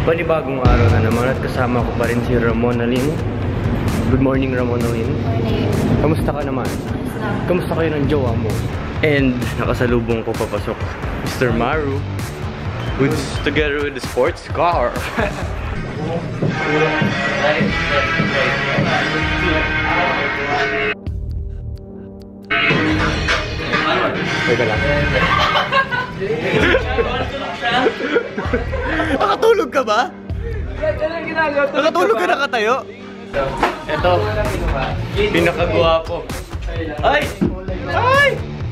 Panibagong araw na naman at kasama ko pa rin si Ramon Alin. Good morning, Ramon Alin. Kamusta ka naman? Kamusta kayo ng jowa mo? And nakasalubong ko papasok Mr. Maru, who's together with the sports car. Teka lang. Nakatulog ka ba? Nakatulog ka nakatayo? Ito, pinakagwapo. Ay! Ay!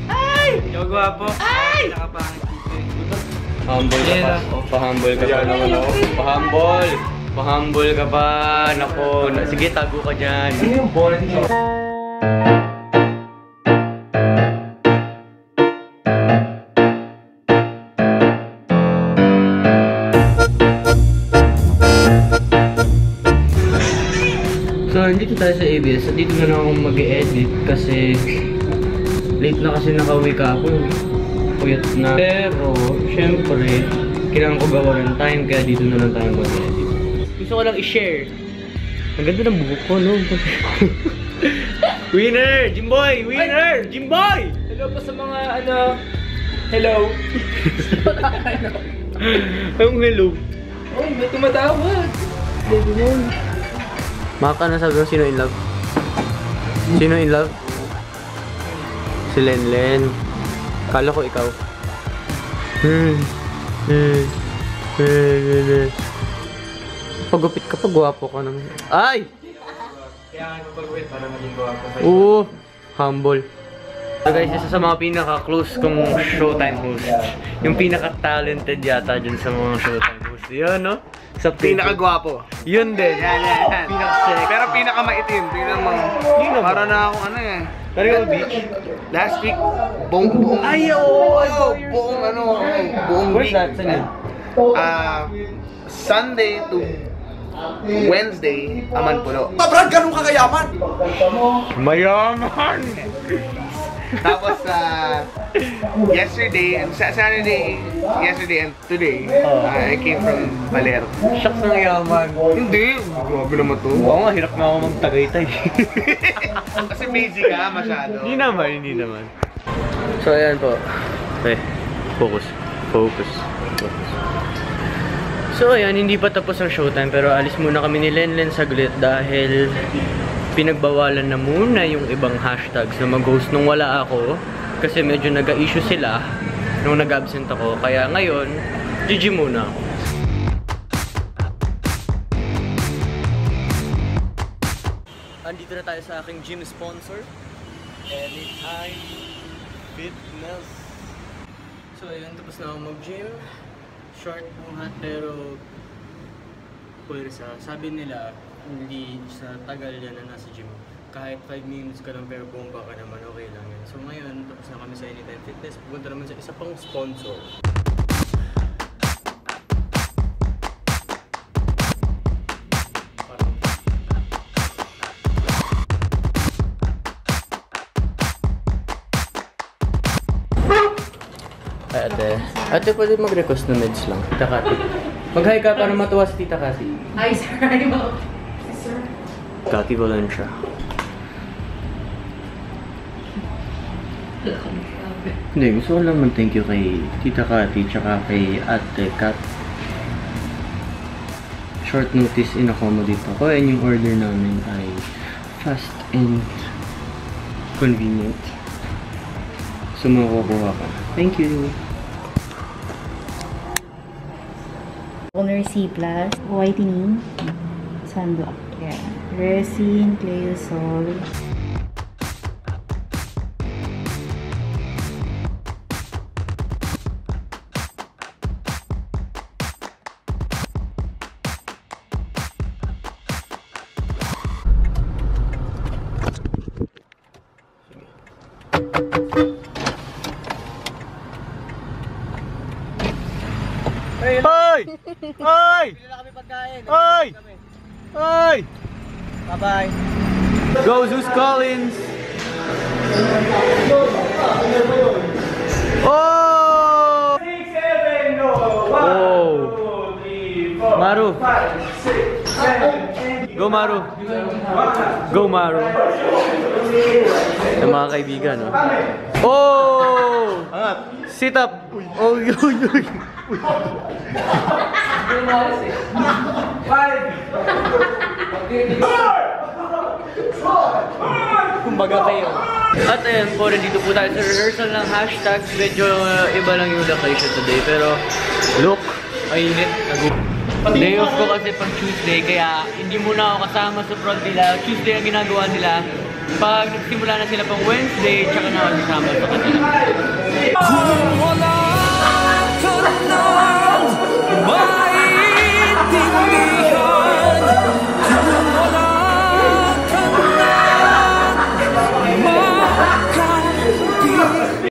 Ay! Pinakagwapo. Ay! Humble ka pa. Pa-humble ka pa naman ako. Pa-humble. Pa-humble ka pa. Nako. Sige, tago ka dyan. So, dito tayo sa ABS. Dito na lang akong mag-e-edit kasi late na kasi nakauwi ka ako. Puyat na. Pero, syempre, kailangan ko gawa ng time kaya dito na lang tayo mag-e-edit. Gusto ko lang i-share. Ang ganda ng buhok ko, no? Winner! Jimboy! Winner! Jimboy! Hello po sa mga ano... Hello! Anong hello? Uy, may tumatawag! Baby mo. Maka na sabi mo, sino in love? Sino in love? Si Lenlen. Kala ko ikaw. Pagupit ka pa, gwapo ka naman. Ay! Kaya nga pag-wait para maging gawa ko. Oo! Humble. So guys, isa sa mga pinaka-close kong Showtime host. Yung pinaka-talented yata dyan sa mga Showtime host. Yun, no? Sa pinaka-gwapo. Yun din. Yan. Pinaka-sexy. Pero pinaka-maitim. Para na akong ano eh. Tarigal Beach. Last week, buong Ay, oo! buong Where's week. that? Saan yun? Sunday to Wednesday, Amanpulo. Brad, ganun ka kayaman? Mayaman! Tapos yesterday and Saturday, yesterday and today, I came from Valero. Shucks ng yaman. Hindi, grabe naman to. Oo nga, hirap na ako mag-Tagaytay. Kasi busy ka masyado. Hindi naman. So ayan po. Okay, focus. So ayan, hindi pa tapos ang showtime pero alis muna kami ni Lenlen saglit dahil pinagbawalan na muna yung ibang hashtags na mag-host nung wala ako kasi medyo nag-issue sila nung nag-absent ako. Kaya ngayon, GG muna ako. Andito na tayo sa aking gym sponsor, Anytime Fitness. So ayun, tapos na ako mag-gym. Short buhat pero pwersa. Sabi nila, hindi sa tagal yan na nasa gym. Kahit 5 minutes ka lang pero bomba ka naman, okay lang yan. So ngayon, tapos na kami sa Anytime Fitness. Pupunta naman sa isa pang sponsor. Ay, ate pwede mag-request na meds lang. Tita Kati. Mag-hi ka para matuwa si Tita Kati. Hi, sir. Sir. Kati Valencia. Hindi, gusto ko lang mag-thank you kay Tita Kati tsaka kay Ate Kat. Short notice in-accommodate ako and yung order namin ay fast and convenient. So makukuha ka. Thank you! Owner C+, whitening, sunblock. Yeah. Resin, Cleosol. Hoy! Hoy! Hoy! Hoy! Bye-bye. Go Zeus Collins! Oh! Oh! Maru! Go Maru! Go Maru! Yung mga kaibigan, no? Oh! Sit up! Oh, uy, uy, uy! Kumbaga kayo. At ayun po, nandito po tayo sa rehearsal ng hashtags. Medyo iba lang yung location today. Pero, look, mainit. Day off ko kasi pag Tuesday, kaya hindi muna ako kasama sa front nila. Tuesday ang ginagawa nila. Pag nagsimula na sila pang Wednesday, tsaka na ako kasama sa kanila. Kung wala ka na